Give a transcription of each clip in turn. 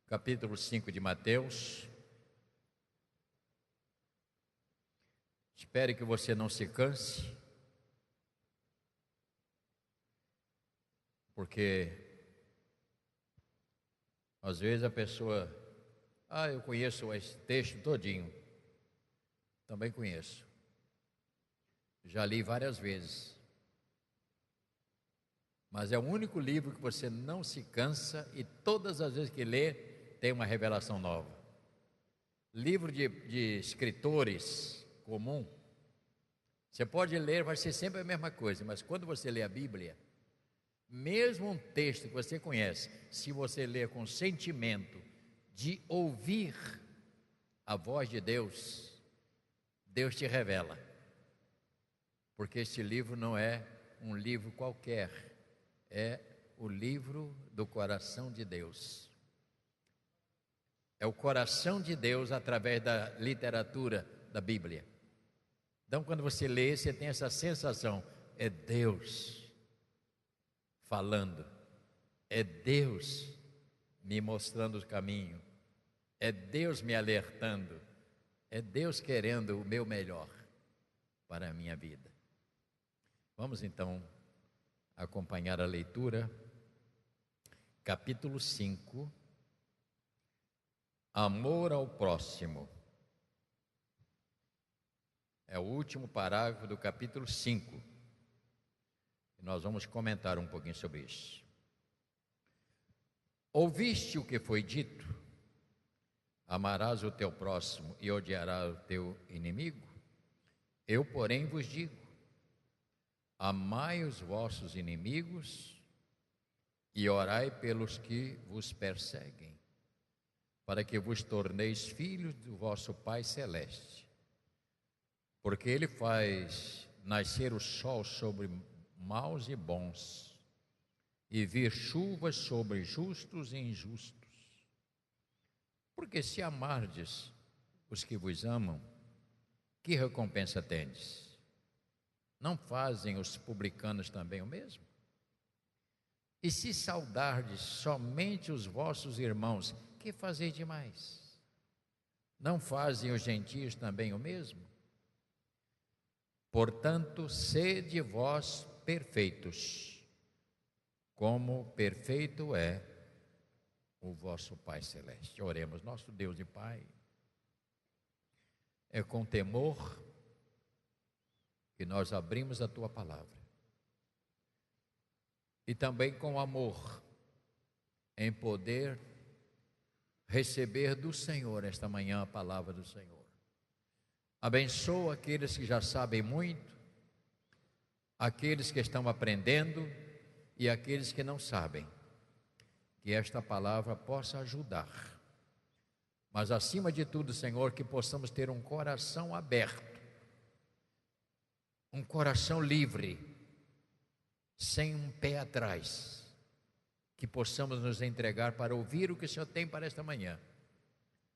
capítulo 5 de Mateus. Espere que você não se canse, porque às vezes a pessoa, eu conheço esse texto todinho. Também conheço. Já li várias vezes. Mas é o único livro que você não se cansa e todas as vezes que lê, tem uma revelação nova. Livro de escritores comum, você pode ler, vai ser sempre a mesma coisa, mas quando você lê a Bíblia, mesmo um texto que você conhece, se você ler com sentimento de ouvir a voz de Deus, Deus te revela. Porque este livro não é um livro qualquer, é o livro do coração de Deus. É o coração de Deus através da literatura da Bíblia. Então, quando você lê, você tem essa sensação, é Deus falando, é Deus me mostrando o caminho, é Deus me alertando, é Deus querendo o meu melhor para a minha vida. Vamos então acompanhar a leitura, capítulo 5, amor ao próximo. É o último parágrafo do capítulo 5. E nós vamos comentar um pouquinho sobre isso. Ouviste o que foi dito? Amarás o teu próximo e odiarás o teu inimigo? Eu, porém, vos digo: amai os vossos inimigos e orai pelos que vos perseguem, para que vos torneis filhos do vosso Pai Celeste. Porque Ele faz nascer o sol sobre maus e bons, e vir chuvas sobre justos e injustos. Porque se amardes os que vos amam, que recompensa tendes? Não fazem os publicanos também o mesmo? E se saudardes somente os vossos irmãos, que fazeis demais? Não fazem os gentios também o mesmo? Portanto, sede vós perfeitos, como perfeito é o vosso Pai Celeste. Oremos. Nosso Deus e Pai, é com temor que nós abrimos a Tua palavra, e também com amor, em poder receber do Senhor esta manhã a palavra do Senhor. Abençoa aqueles que já sabem muito, aqueles que estão aprendendo e aqueles que não sabem, que esta palavra possa ajudar. Mas acima de tudo, Senhor, que possamos ter um coração aberto, um coração livre, sem um pé atrás, que possamos nos entregar para ouvir o que o Senhor tem para esta manhã.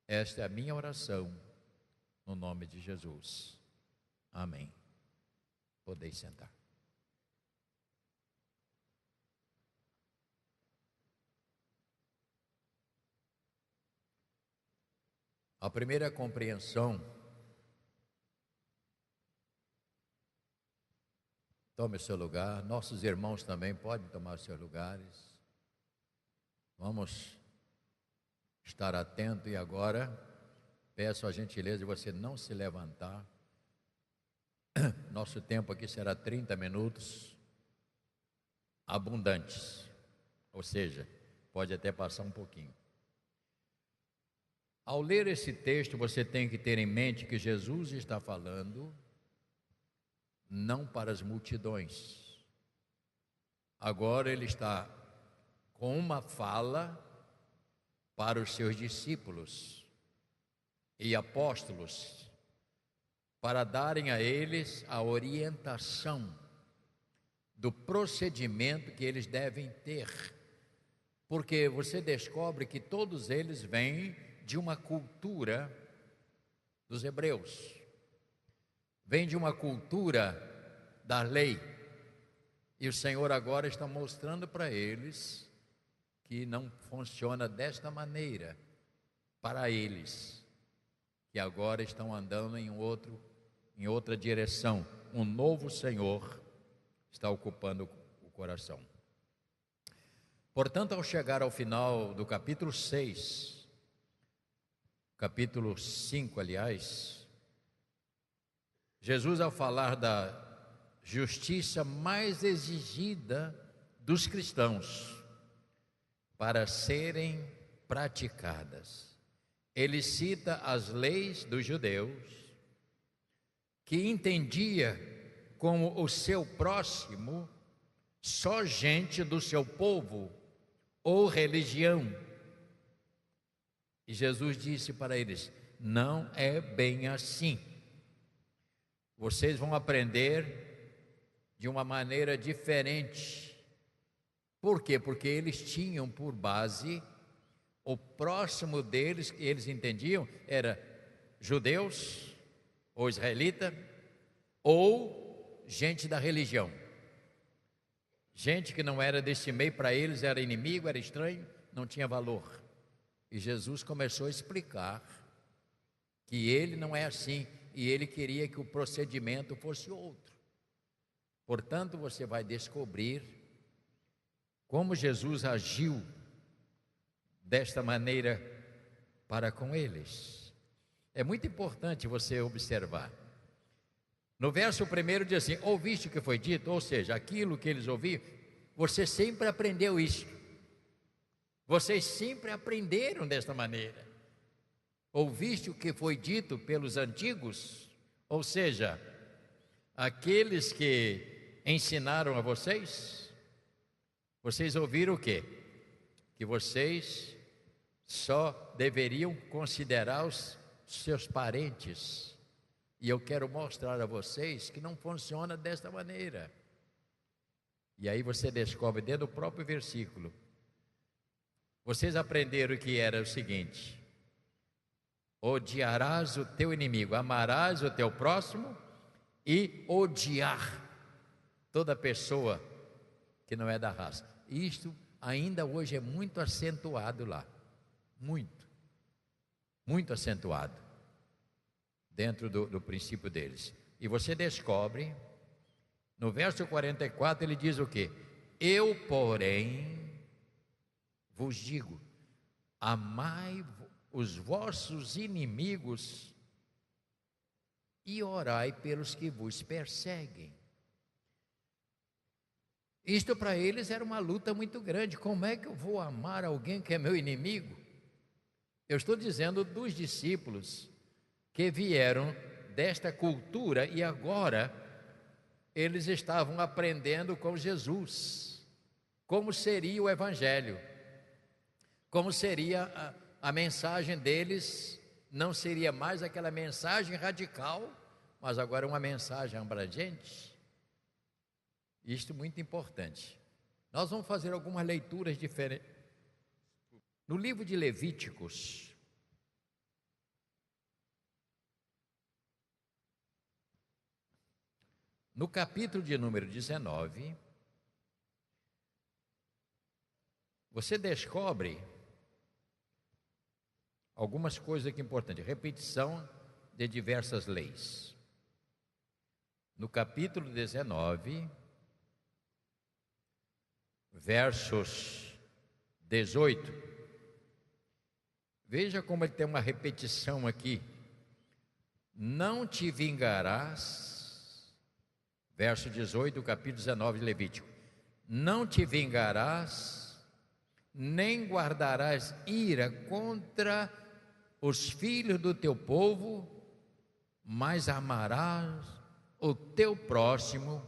Esta é a minha oração, no nome de Jesus. Amém. Podeis sentar. A primeira compreensão, tome o seu lugar, nossos irmãos também podem tomar os seus lugares. Vamos estar atento e agora peço a gentileza de você não se levantar. Nosso tempo aqui será 30 minutos abundantes, ou seja, pode até passar um pouquinho. Ao ler esse texto, você tem que ter em mente que Jesus está falando não para as multidões. Agora Ele está com uma fala para os seus discípulos e apóstolos, para darem a eles a orientação do procedimento que eles devem ter, porque você descobre que todos eles vêm de uma cultura dos hebreus, vêm de uma cultura da lei, e o Senhor agora está mostrando para eles que não funciona desta maneira para eles, que agora estão andando em outra direção. Um novo Senhor está ocupando o coração. Portanto, ao chegar ao final do capítulo 6, capítulo 5, aliás, Jesus, ao falar da justiça mais exigida dos cristãos para serem praticadas, ele cita as leis dos judeus, que entendia como o seu próximo só gente do seu povo ou religião. E Jesus disse para eles: não é bem assim. Vocês vão aprender de uma maneira diferente. Por quê? Porque eles tinham por base o próximo deles, que eles entendiam, era judeus ou israelita ou gente da religião. Gente que não era desse meio, para eles era inimigo, era estranho, não tinha valor. E Jesus começou a explicar que ele não é assim, e ele queria que o procedimento fosse outro. Portanto, você vai descobrir como Jesus agiu desta maneira para com eles. É muito importante você observar. No verso 1 diz assim: ouviste o que foi dito, ou seja, aquilo que eles ouviram, você sempre aprendeu isso. Vocês sempre aprenderam desta maneira. Ouviste o que foi dito pelos antigos, ou seja, aqueles que ensinaram a vocês. Vocês ouviram o quê? Que vocês só deveriam considerar os seus parentes. E eu quero mostrar a vocês que não funciona desta maneira. E aí você descobre dentro do próprio versículo. Vocês aprenderam que era o seguinte: odiarás o teu inimigo, amarás o teu próximo e odiar toda pessoa que não é da raça. Isto ainda hoje é muito acentuado lá. Muito acentuado dentro do princípio deles. E você descobre, no verso 44 ele diz o quê? Eu, porém, vos digo, amai os vossos inimigos e orai pelos que vos perseguem. Isto para eles era uma luta muito grande. Como é que eu vou amar alguém que é meu inimigo? Eu estou dizendo dos discípulos que vieram desta cultura e agora eles estavam aprendendo com Jesus como seria o evangelho, como seria a mensagem deles. Não seria mais aquela mensagem radical, mas agora uma mensagem abrangente. Isto é muito importante. Nós vamos fazer algumas leituras diferentes. No livro de Levíticos, no capítulo de número 19, você descobre algumas coisas aqui importantes. Repetição de diversas leis. No capítulo 19, versos 18, veja como ele tem uma repetição aqui. Não te vingarás, verso 18 do capítulo 19 de Levítico. Não te vingarás, nem guardarás ira contra os filhos do teu povo, mas amarás o teu próximo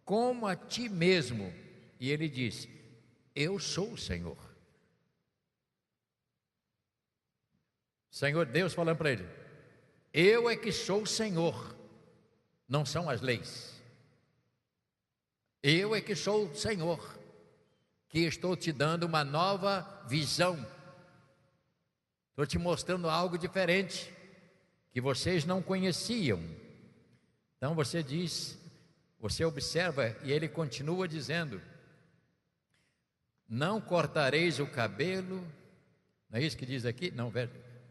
como a ti mesmo. E ele diz: eu sou o Senhor. Senhor Deus falando para ele: eu é que sou o Senhor, não são as leis. Eu é que sou o Senhor, que estou te dando uma nova visão. Estou te mostrando algo diferente, que vocês não conheciam. Então você diz, você observa, e ele continua dizendo: Não cortareis o cabelo. Não é isso que diz aqui? Não,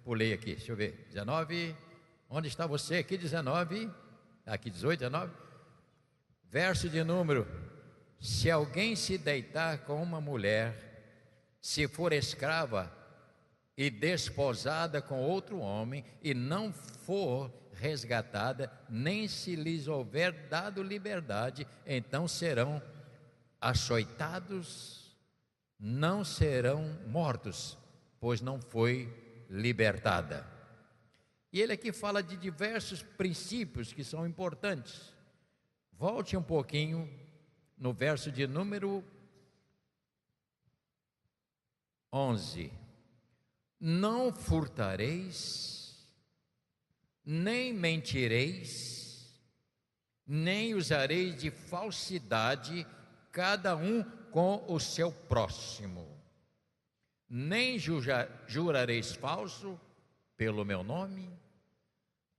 pulei aqui, deixa eu ver. 19. Onde está você? Aqui 19. Aqui 18, 19. Verso de número: se alguém se deitar com uma mulher, se for escrava e desposada com outro homem, e não for resgatada, nem se lhes houver dado liberdade, então serão açoitados, não serão mortos, pois não foi libertada. E ele aqui fala de diversos princípios que são importantes. Volte um pouquinho no verso de número 11. Não furtareis, nem mentireis, nem usareis de falsidade, cada um com o seu próximo. Nem jurareis falso pelo meu nome,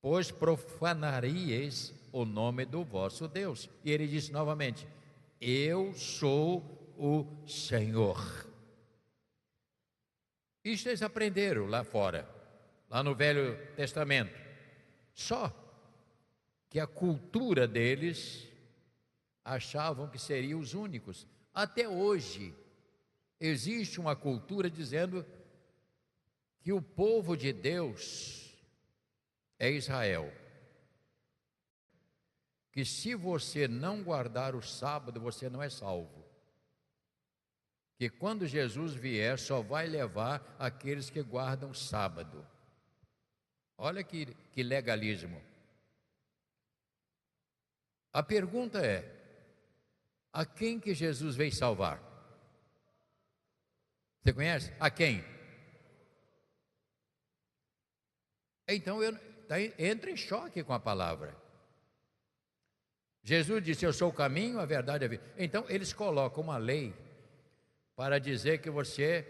pois profanaríeis o nome do vosso Deus. E ele disse novamente: eu sou o Senhor. Isto eles aprenderam lá fora, lá no Velho Testamento. Só que a cultura deles achavam que seriam os únicos. Até hoje existe uma cultura dizendo que o povo de Deus é Israel. Que se você não guardar o sábado, você não é salvo. Que quando Jesus vier, só vai levar aqueles que guardam o sábado. Olha que legalismo. A pergunta é: a quem que Jesus veio salvar? Você conhece? A quem? Então entra em choque com a palavra. Jesus disse: eu sou o caminho, a verdade e a vida. Então eles colocam uma lei para dizer que você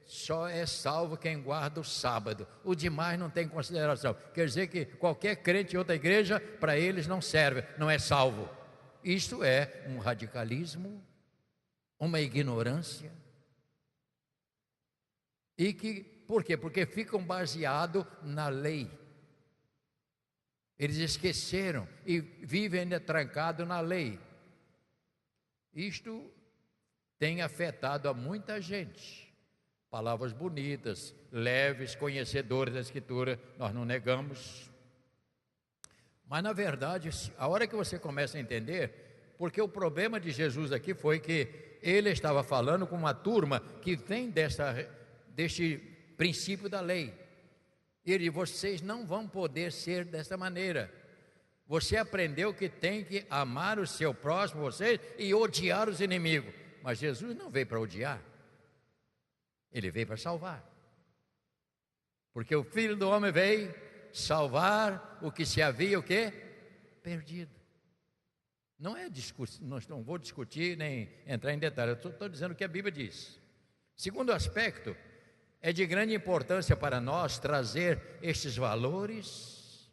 só é salvo quem guarda o sábado. O demais não tem consideração. Quer dizer que qualquer crente em outra igreja, para eles não serve, não é salvo. Isto é um radicalismo, uma ignorância. E por quê? Porque ficam baseados na lei. Eles esqueceram e vivem ainda trancados na lei. Isto tem afetado a muita gente. Palavras bonitas, leves, conhecedores da Escritura, nós não negamos. Mas na verdade, a hora que você começa a entender, porque o problema de Jesus aqui foi que ele estava falando com uma turma que vem deste princípio da lei. Ele disse: vocês não vão poder ser dessa maneira. Você aprendeu que tem que amar o seu próximo, vocês, e odiar os inimigos. Mas Jesus não veio para odiar, ele veio para salvar. Porque o Filho do Homem veio salvar o que se havia o quê? Perdido. Não é discussão, não vou discutir nem entrar em detalhes, eu estou dizendo o que a Bíblia diz. Segundo aspecto, é de grande importância para nós trazer estes valores.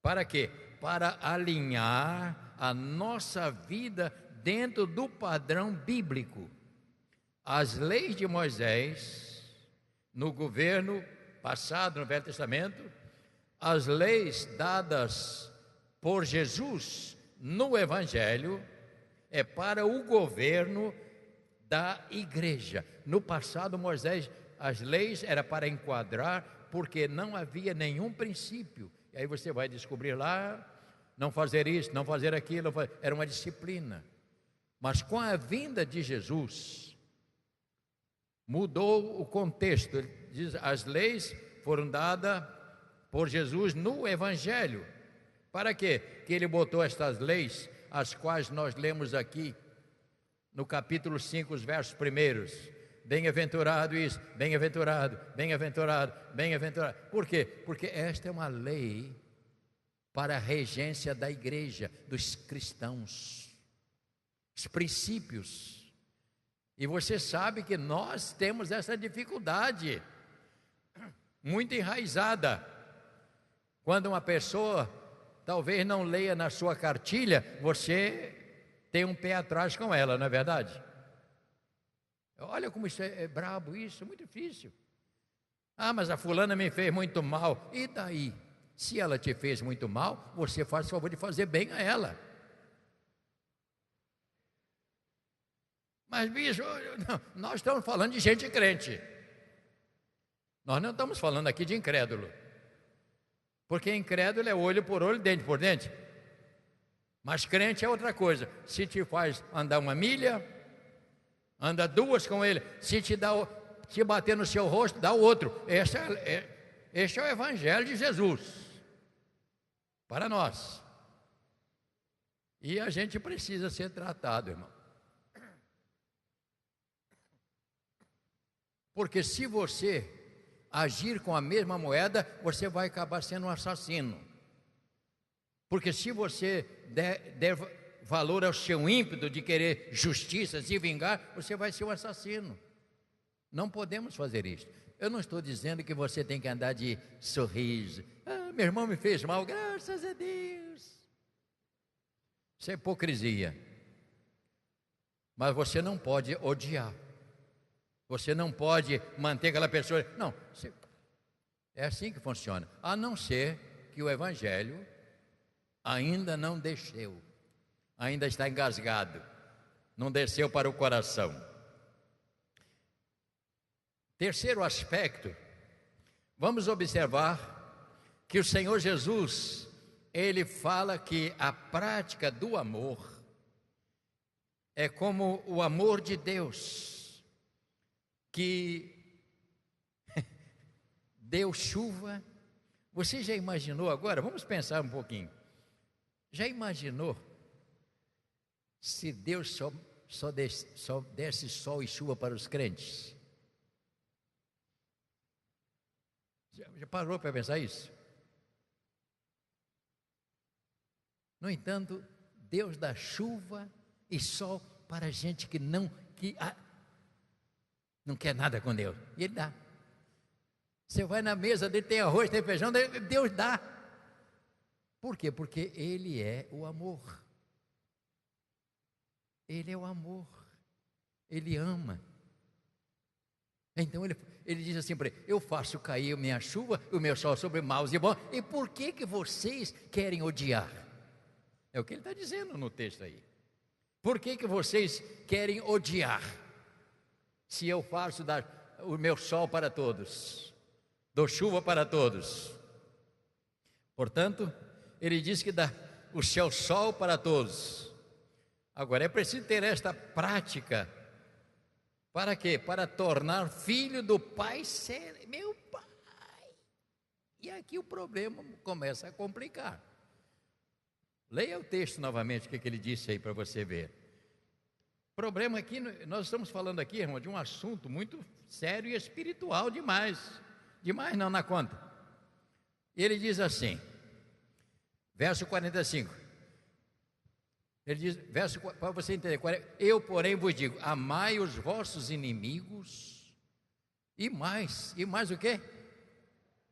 Para quê? Para alinhar a nossa vida dentro do padrão bíblico. As leis de Moisés, no governo passado, no Velho Testamento, as leis dadas por Jesus no Evangelho, é para o governo da igreja. No passado, Moisés, as leis era para enquadrar, porque não havia nenhum princípio. E aí você vai descobrir lá, não fazer isso, não fazer aquilo, era uma disciplina. Mas com a vinda de Jesus, mudou o contexto. Ele diz, as leis foram dadas por Jesus no Evangelho. Para quê? Que ele botou estas leis, as quais nós lemos aqui, no capítulo 5, os versos primeiros. Bem-aventurado isso, bem-aventurado, bem-aventurado, bem-aventurado. Por quê? Porque esta é uma lei para a regência da igreja, dos cristãos. Os princípios. E você sabe que nós temos essa dificuldade muito enraizada. Quando uma pessoa talvez não leia na sua cartilha, você tem um pé atrás com ela, não é verdade? Olha como isso é brabo, isso é muito difícil. Ah, mas a fulana me fez muito mal. E daí? Se ela te fez muito mal, você faz o favor de fazer bem a ela. Mas, bicho, nós estamos falando de gente crente. Nós não estamos falando aqui de incrédulo. Porque incrédulo é olho por olho, dente por dente. Mas crente é outra coisa. Se te faz andar 1 milha, anda 2 com ele. Se bater no seu rosto, dá o outro. Este é o Evangelho de Jesus para nós. E a gente precisa ser tratado, irmão. Porque se você agir com a mesma moeda, você vai acabar sendo um assassino. Porque se você der valor ao seu ímpeto de querer justiça, se vingar, você vai ser um assassino. Não podemos fazer isso. Eu não estou dizendo que você tem que andar de sorriso. Ah, meu irmão me fez mal, graças a Deus. Isso é hipocrisia. Mas você não pode odiar. Você não pode manter aquela pessoa. Não, é assim que funciona. A não ser que o Evangelho ainda não desceu, ainda está engasgado, não desceu para o coração. Terceiro aspecto, vamos observar que o Senhor Jesus, Ele fala que a prática do amor é como o amor de Deus, que deu chuva. Você já imaginou agora? Vamos pensar um pouquinho. Já imaginou se Deus só desse sol e chuva para os crentes? Já parou para pensar isso? No entanto, Deus dá chuva e sol para gente que não quer nada com Deus. E Ele dá. Você vai na mesa dele, tem arroz, tem feijão, Deus dá. Por quê? Porque Ele é o amor. Ele é o amor. Ele ama. Então ele diz assim para ele: eu faço cair a minha chuva, o meu sol sobre maus e bons. E por que vocês querem odiar? É o que ele está dizendo no texto aí. Por que vocês querem odiar? Se eu faço dar o meu sol para todos, dou chuva para todos. Portanto, ele diz que dá o seu sol para todos. Agora, é preciso ter esta prática. Para quê? Para tornar filho do Pai ser meu Pai. E aqui o problema começa a complicar. Leia o texto novamente, o que ele disse aí para você ver. O problema aqui, nós estamos falando aqui, irmão, de um assunto muito sério e espiritual demais. Demais não na conta. Ele diz assim, verso 45. Ele diz, para você entender, eu porém vos digo, amai os vossos inimigos, e mais o quê?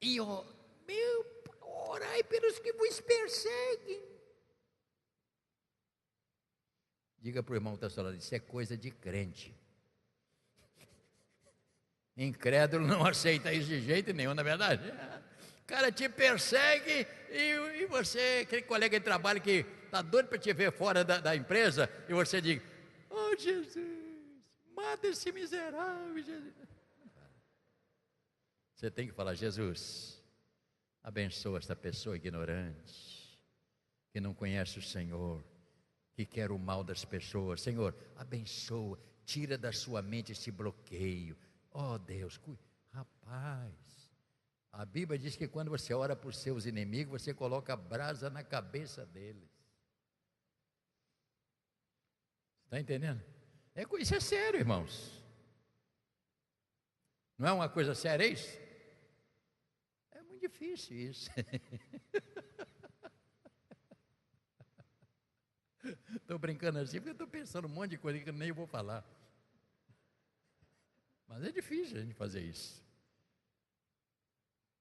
E orai pelos que vos perseguem. Diga para o irmão que está falando, isso é coisa de crente. Incrédulo não aceita isso de jeito nenhum, na verdade. O cara te persegue e você, aquele colega de trabalho que está doido para te ver fora da empresa, e você diz: oh Jesus, mata esse miserável, Jesus. Você tem que falar: Jesus, abençoa esta pessoa ignorante, que não conhece o Senhor, que quer o mal das pessoas. Senhor, abençoa, tira da sua mente esse bloqueio. Oh Deus, rapaz, a Bíblia diz que quando você ora por seus inimigos, você coloca brasa na cabeça deles. Está entendendo? Isso é sério, irmãos. Não é uma coisa séria isso? É muito difícil isso. Estou brincando assim porque estou pensando um monte de coisa que eu nem vou falar. Mas é difícil a gente fazer isso.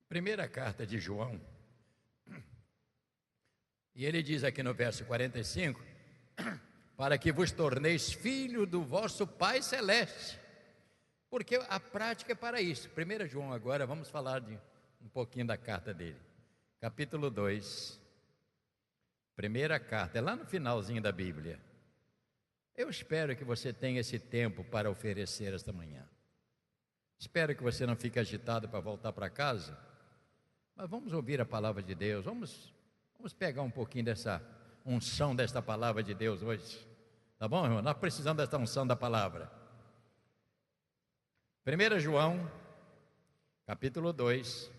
Primeira carta de João, e ele diz aqui no verso 45, para que vos torneis filhos do vosso Pai Celeste. Porque a prática é para isso. 1 João agora, vamos falar de um pouquinho da carta dele. Capítulo 2, primeira carta, é lá no finalzinho da Bíblia. Eu espero que você tenha esse tempo para oferecer esta manhã. Espero que você não fique agitado para voltar para casa, mas vamos ouvir a palavra de Deus, vamos pegar um pouquinho dessa unção desta palavra de Deus hoje, tá bom, irmão? Nós precisamos desta unção da palavra. 1 João, capítulo 2,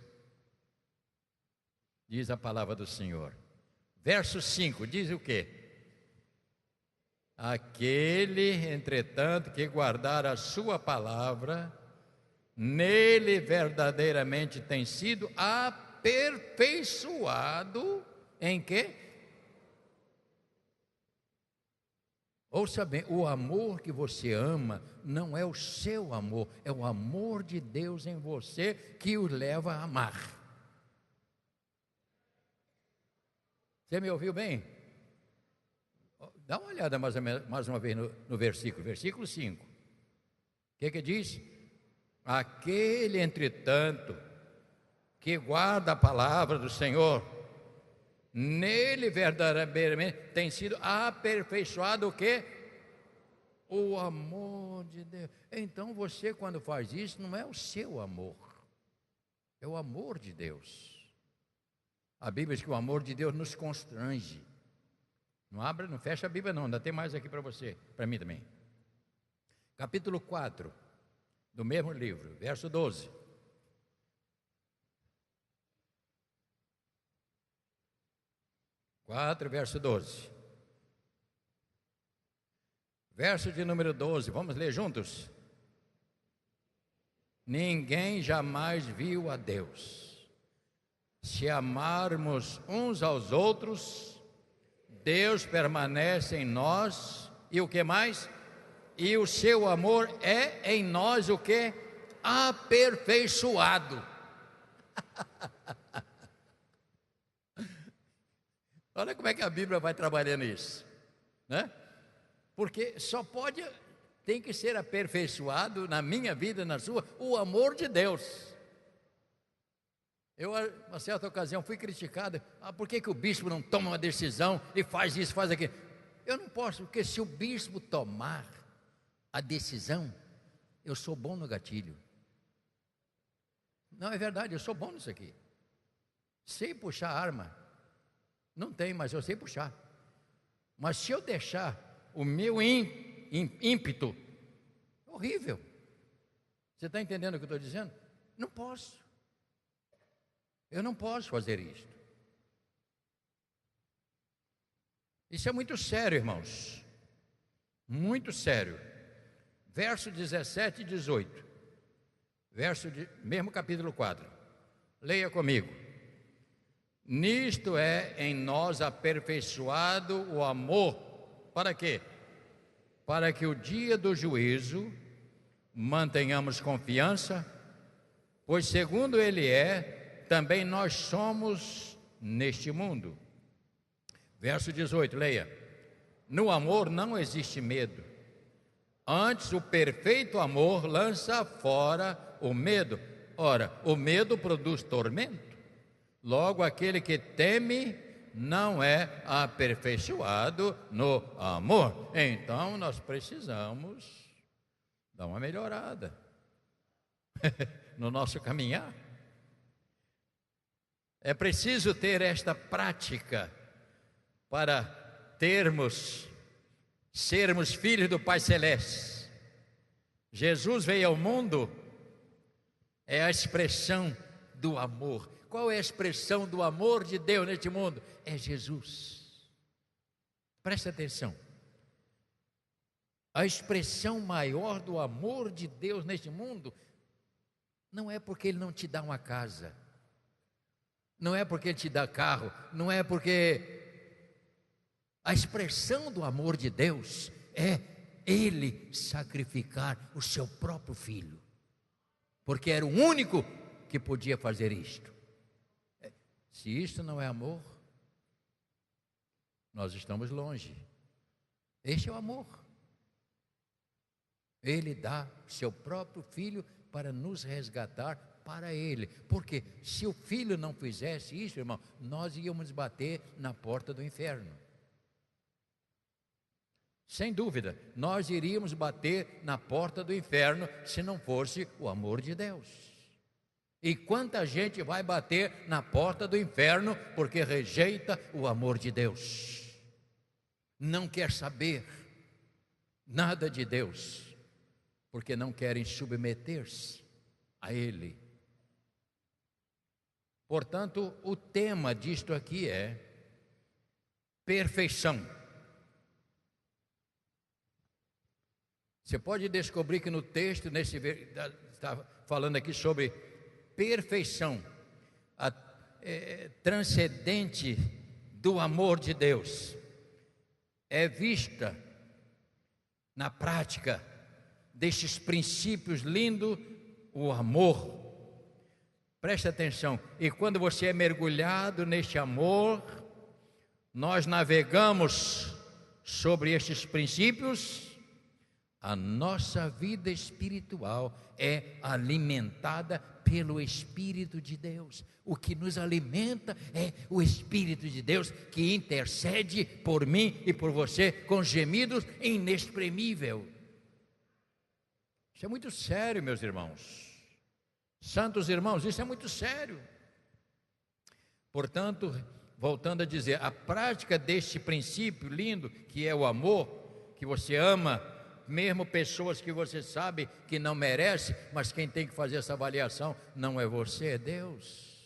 diz a palavra do Senhor, verso 5, diz o quê? Aquele, entretanto, que guardar a sua palavra, nele verdadeiramente tem sido aperfeiçoado em quê? Ouça bem, o amor que você ama não é o seu amor, é o amor de Deus em você que o leva a amar. Você me ouviu bem? Dá uma olhada mais uma vez no versículo 5. O que diz? Aquele, entretanto, que guarda a palavra do Senhor, nele verdadeiramente tem sido aperfeiçoado o quê? O amor de Deus. Então você, quando faz isso, não é o seu amor, é o amor de Deus. A Bíblia diz que o amor de Deus nos constrange. Não fecha a Bíblia não, ainda tem mais aqui para você, para mim também. Capítulo 4, do mesmo livro, verso 12. Verso 12. Verso de número 12, vamos ler juntos? Ninguém jamais viu a Deus. Se amarmos uns aos outros, Deus permanece em nós, e o que mais? E o seu amor é em nós o que? Aperfeiçoado. Olha como é que a Bíblia vai trabalhando isso, né? Porque tem que ser aperfeiçoado na minha vida, na sua, o amor de Deus. Eu, uma certa ocasião, fui criticado, por que o bispo não toma uma decisão e faz isso, faz aquilo? Eu não posso, porque se o bispo tomar a decisão, eu sou bom no gatilho. Não, é verdade, eu sou bom nisso aqui. Sei puxar arma. Não tem, mas eu sei puxar. Mas se eu deixar o meu ímpeto, horrível. Você está entendendo o que eu estou dizendo? Não posso. Eu não posso fazer isto. Isso é muito sério, irmãos. Muito sério. Verso 17 e 18. Mesmo capítulo 4. Leia comigo. Nisto é em nós aperfeiçoado o amor. Para quê? Para que o dia do juízo mantenhamos confiança, pois segundo ele é, também nós somos neste mundo. Verso 18, leia. No amor não existe medo. Antes, o perfeito amor lança fora o medo. Ora, o medo produz tormento. Logo, aquele que teme não é aperfeiçoado no amor. Então, nós precisamos dar uma melhorada no nosso caminhar. É preciso ter esta prática para sermos filhos do Pai Celeste. Jesus veio ao mundo, é a expressão do amor. Qual é a expressão do amor de Deus neste mundo? É Jesus. Preste atenção. A expressão maior do amor de Deus neste mundo não é porque Ele não te dá uma casa, não é porque Ele te dá carro, não é porque... A expressão do amor de Deus é Ele sacrificar o seu próprio filho, porque era o único que podia fazer isto. Se isto não é amor, nós estamos longe. Este é o amor. Ele dá seu próprio Filho para nos resgatar para Ele. Porque se o Filho não fizesse isso, irmão, nós íamos bater na porta do inferno. Sem dúvida, nós iríamos bater na porta do inferno se não fosse o amor de Deus. E quanta gente vai bater na porta do inferno porque rejeita o amor de Deus, não quer saber nada de Deus, porque não querem submeter-se a Ele. Portanto, o tema disto aqui é perfeição. Você pode descobrir que no texto, está falando aqui sobre perfeição, transcendente do amor de Deus, é vista na prática destes princípios lindos, o amor. Preste atenção, e quando você é mergulhado neste amor, nós navegamos sobre estes princípios, a nossa vida espiritual é alimentada pelo Espírito de Deus. O que nos alimenta é o Espírito de Deus, que intercede por mim e por você com gemidos inexprimíveis. Isso é muito sério, meus irmãos. Santos irmãos, isso é muito sério. Portanto, voltando a dizer, a prática deste princípio lindo, que é o amor, que você ama mesmo pessoas que você sabe que não merece, mas quem tem que fazer essa avaliação não é você, é Deus.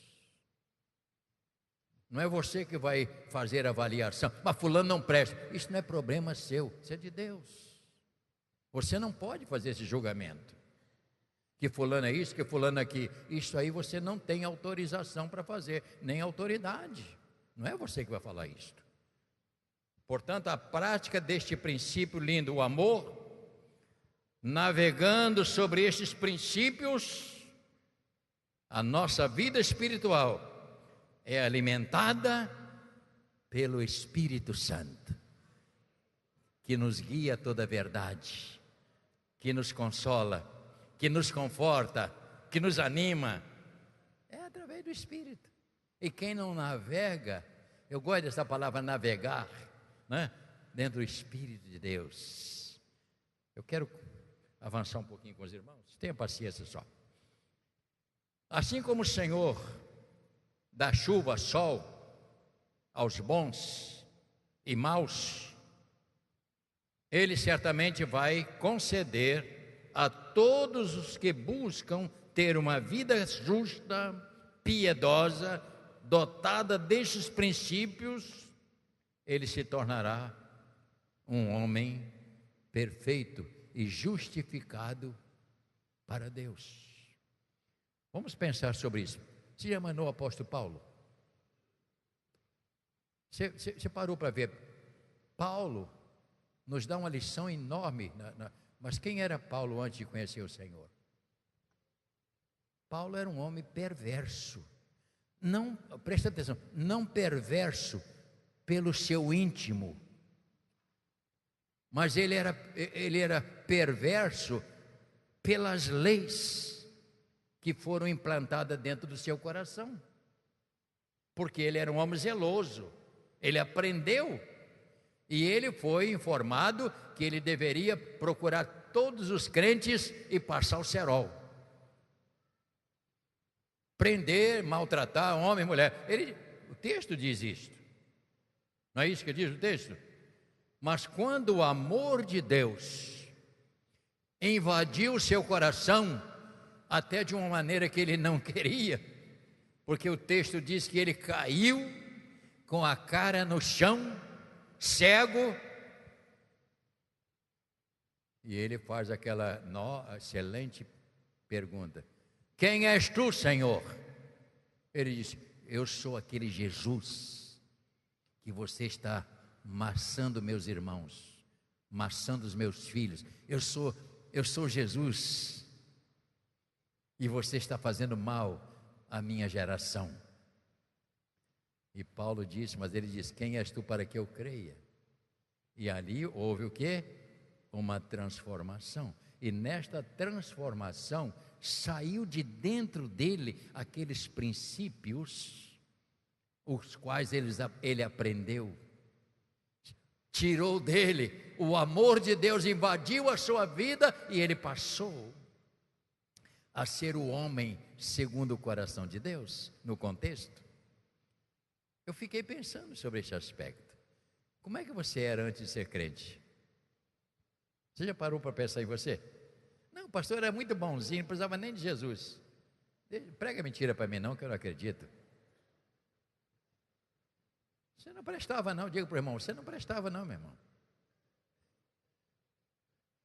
Não é você que vai fazer a avaliação, mas fulano não presta. Isso não é problema seu, isso é de Deus. Você não pode fazer esse julgamento, que fulano é isso, que fulano é aqui. Isso aí você não tem autorização para fazer, nem autoridade. Não é você que vai falar isto. Portanto, a prática deste princípio lindo, o amor, navegando sobre estes princípios, a nossa vida espiritual é alimentada pelo Espírito Santo, que nos guia a toda a verdade, que nos consola, que nos conforta, que nos anima. É através do Espírito. E quem não navega, eu gosto dessa palavra navegar, né? Dentro do Espírito de Deus. Eu quero avançar um pouquinho com os irmãos, tenha paciência só. Assim como o Senhor dá chuva, sol aos bons e maus, Ele certamente vai conceder a todos os que buscam ter uma vida justa, piedosa, dotada destes princípios, ele se tornará um homem perfeito e justificado para Deus. Vamos pensar sobre isso. Você já imaginou o apóstolo Paulo? Você parou para ver? Paulo nos dá uma lição enorme. Mas quem era Paulo antes de conhecer o Senhor? Paulo era um homem perverso. Não, presta atenção, não perverso pelo seu íntimo, mas ele era perverso pelas leis que foram implantadas dentro do seu coração, porque ele era um homem zeloso, ele aprendeu, e ele foi informado que ele deveria procurar todos os crentes e passar o cerol, prender, maltratar homem e mulher. O texto diz isto, não é isso que diz o texto? Mas quando o amor de Deus invadiu o seu coração, até de uma maneira que ele não queria, porque o texto diz que ele caiu com a cara no chão, cego, e ele faz aquela excelente pergunta: quem és tu, Senhor? Ele diz: eu sou aquele Jesus que você está maçando meus irmãos, maçando os meus filhos. Eu sou Jesus, e você está fazendo mal à minha geração. E Paulo disse, mas ele diz: quem és tu para que eu creia? E ali houve o quê? Uma transformação. E nesta transformação, saiu de dentro dele aqueles princípios, os quais ele aprendeu. Tirou dele, o amor de Deus invadiu a sua vida e ele passou a ser o homem segundo o coração de Deus, no contexto. Eu fiquei pensando sobre esse aspecto. Como é que você era antes de ser crente? Você já parou para pensar em você? Não, o pastor era muito bonzinho, não precisava nem de Jesus. Prega mentira para mim não, que eu não acredito. Você não prestava não, diga para o irmão, você não prestava não, meu irmão.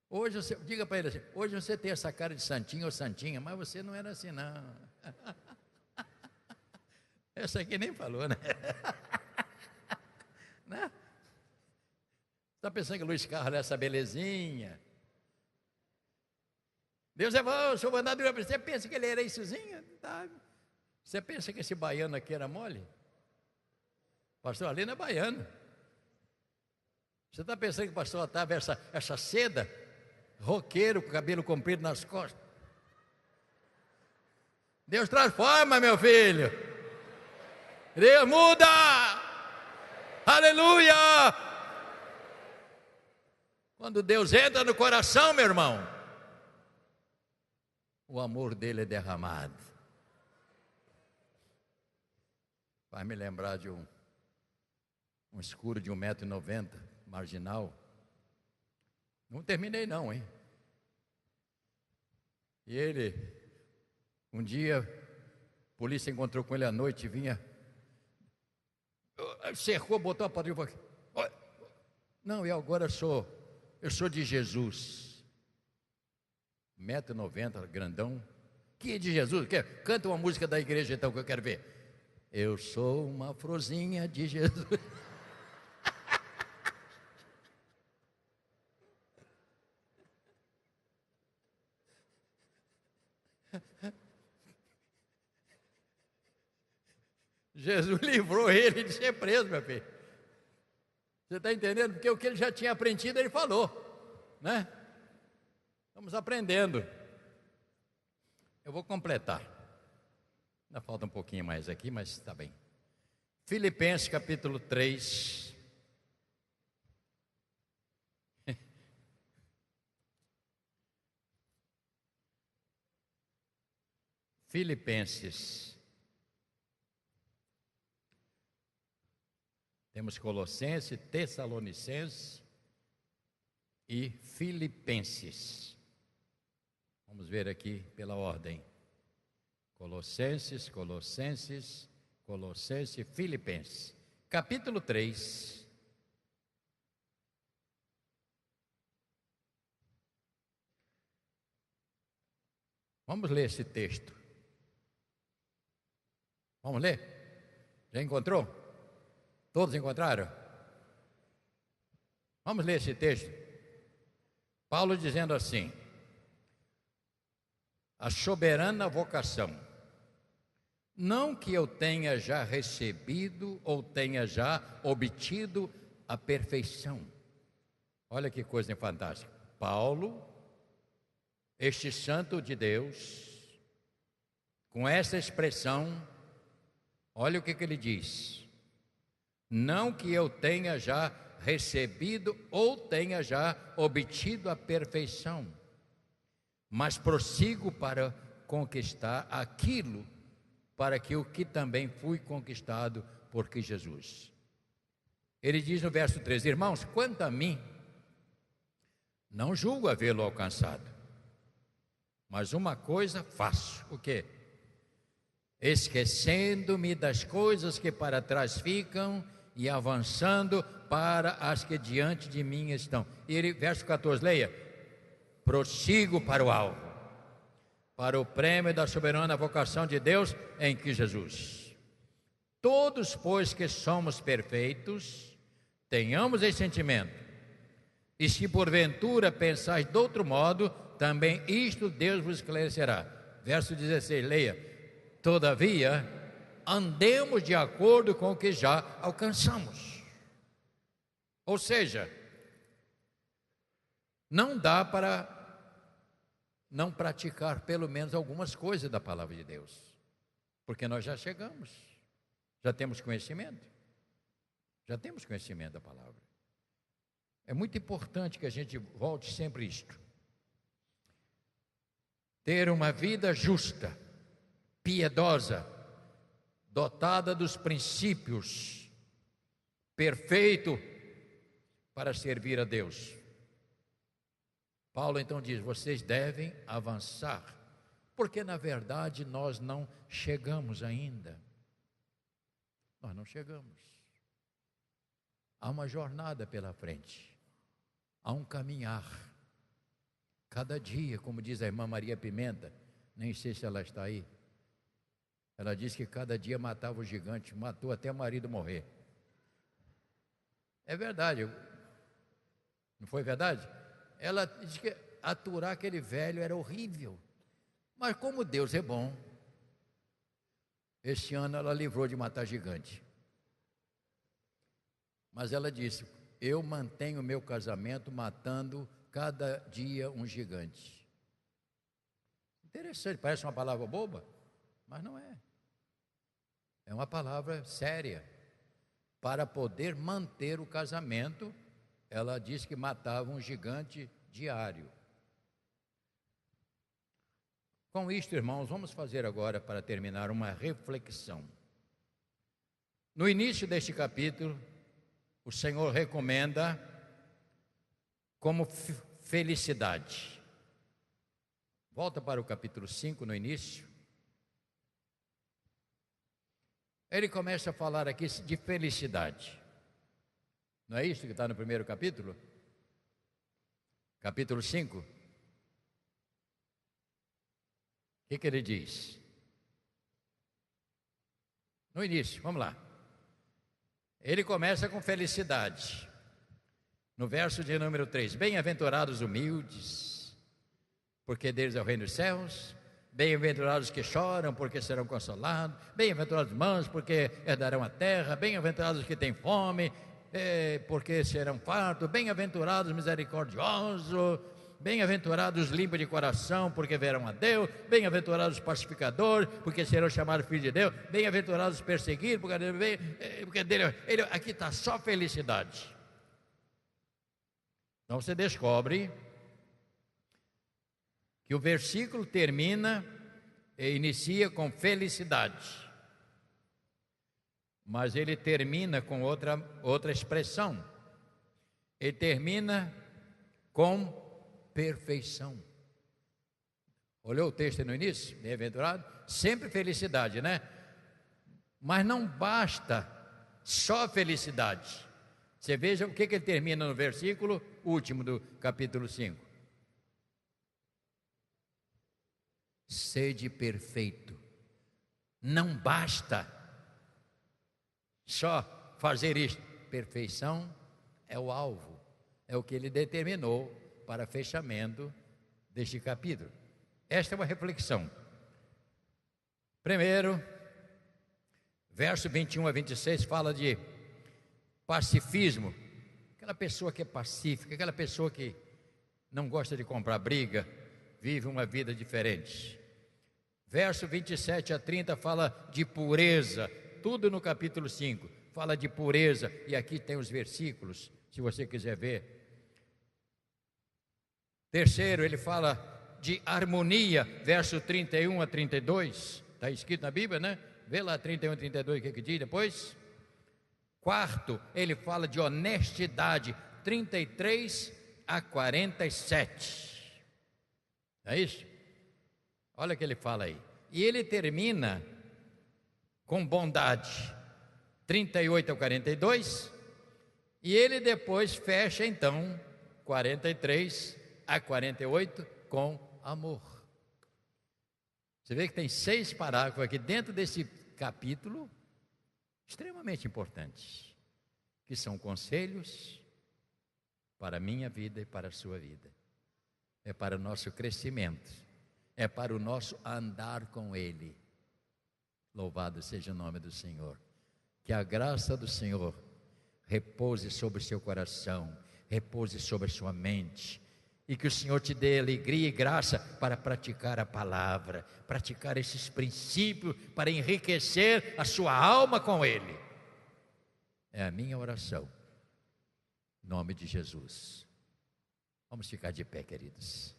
Hoje você, diga para ele assim, hoje você tem essa cara de santinho ou santinha, mas você não era assim não. Essa aqui nem falou, né? Né? Está pensando que Luiz Carlos é essa belezinha? Deus é bom, sou mandado. Você pensa que ele era issozinho? Tá. Você pensa que esse baiano aqui era mole? Pastor Alino é baiano. Você está pensando que o pastor Otávio é essa seda? Roqueiro, com cabelo comprido nas costas? Deus transforma, meu filho. Deus muda. Aleluia. Quando Deus entra no coração, meu irmão, o amor dele é derramado. Vai me lembrar de um escuro de 1,90 m, marginal. Não terminei não, hein? E ele, um dia, a polícia encontrou com ele à noite, vinha, cercou, botou a padrinha aqui. Não, eu agora eu sou de Jesus. 1,90 m, grandão. Que é de Jesus? Canta uma música da igreja então que eu quero ver. Eu sou uma florzinha de Jesus. Jesus livrou ele de ser preso, meu filho. Você está entendendo? Porque o que ele já tinha aprendido, ele falou, né? Estamos aprendendo. Eu vou completar. Ainda falta um pouquinho mais aqui, mas está bem. Filipenses capítulo 3. Filipenses. Temos Colossenses, Tessalonicenses e Filipenses. Vamos ver aqui pela ordem. Colossenses, Filipenses. Capítulo 3. Vamos ler esse texto. Vamos ler? Já encontrou? Todos encontraram? Vamos ler esse texto. Paulo dizendo assim: a soberana vocação, não que eu tenha já recebido ou tenha já obtido a perfeição. Olha que coisa fantástica. Paulo, este santo de Deus, com essa expressão, olha o que ele diz: não que eu tenha já recebido ou tenha já obtido a perfeição, mas prossigo para conquistar aquilo para que o que também fui conquistado por Jesus. Ele diz no verso 13: irmãos, quanto a mim, não julgo havê-lo alcançado, mas uma coisa faço. O quê? Esquecendo-me das coisas que para trás ficam e avançando para as que diante de mim estão. E ele, verso 14, leia: prossigo para o alvo, para o prêmio da soberana vocação de Deus em Cristo Jesus. Todos, pois, que somos perfeitos, tenhamos esse sentimento. E se porventura pensais de outro modo, também isto Deus vos esclarecerá. Verso 16, leia: todavia, andemos de acordo com o que já alcançamos. Ou seja, não dá para não praticar pelo menos algumas coisas da palavra de Deus? Porque nós já chegamos, já temos conhecimento da palavra. É muito importante que a gente volte sempre isto. Ter uma vida justa, piedosa, dotada dos princípios, perfeito para servir a Deus. Paulo então diz: vocês devem avançar, porque na verdade nós não chegamos ainda. Nós não chegamos. Há uma jornada pela frente, há um caminhar. Cada dia, como diz a irmã Maria Pimenta, nem sei se ela está aí, ela diz que cada dia matava o gigante, matou até o marido morrer. É verdade, não foi verdade? Ela diz que aturar aquele velho era horrível, mas como Deus é bom, este ano ela livrou de matar gigante. Mas ela disse: eu mantenho o meu casamento matando cada dia um gigante. Interessante, parece uma palavra boba, mas não é. É uma palavra séria. Para poder manter o casamento, ela disse que matava um gigante diário. Com isto, irmãos, vamos fazer agora, para terminar, uma reflexão. No início deste capítulo, o Senhor recomenda como felicidade. Volta para o capítulo 5, no início. Ele começa a falar aqui de felicidade. Não é isso que está no primeiro capítulo? Capítulo 5. O que ele diz? No início, vamos lá. Ele começa com felicidade. No verso de número 3, bem-aventurados humildes, porque deles é o reino dos céus. Bem-aventurados que choram, porque serão consolados. Bem-aventurados os mansos, porque herdarão a terra. Bem-aventurados que têm fome, porque serão fartos. Bem-aventurados misericordiosos. Bem-aventurados limpos de coração, porque verão a Deus. Bem-aventurados pacificadores, porque serão chamados filhos de Deus. Bem-aventurados perseguidos, porque dele, aqui está só felicidade. Então você descobre que o versículo termina e inicia com felicidade, mas ele termina com outra expressão. Ele termina com perfeição. Olhou o texto no início? Bem-aventurado, sempre felicidade, né? Mas não basta só felicidade. Você veja o que ele termina no versículo último do capítulo 5. Sede perfeito. Não basta só fazer isto. Perfeição é o alvo, é o que ele determinou para fechamento deste capítulo. Esta é uma reflexão. Primeiro, verso 21 a 26 fala de pacifismo. Aquela pessoa que é pacífica, aquela pessoa que não gosta de comprar briga, vive uma vida diferente. Verso 27 a 30 fala de pureza. Tudo no capítulo 5 fala de pureza. E aqui tem os versículos, se você quiser ver. Terceiro, ele fala de harmonia. Verso 31 a 32. Está escrito na Bíblia, né? Vê lá 31 a 32 o que diz depois. Quarto, ele fala de honestidade. 33 a 47. É isso? Olha o que ele fala aí. E ele termina com bondade, 38 a 42. E ele depois fecha então 43 a 48 com amor. Você vê que tem 6 parágrafos aqui dentro desse capítulo, extremamente importantes, que são conselhos para a minha vida e para a sua vida. É para o nosso crescimento, é para o nosso andar com Ele. Louvado seja o nome do Senhor. Que a graça do Senhor repouse sobre o seu coração, repouse sobre a sua mente, E que o Senhor te dê alegria e graça para praticar a palavra, praticar esses princípios, para enriquecer a sua alma com Ele. É a minha oração. Em nome de Jesus. Vamos ficar de pé, queridos.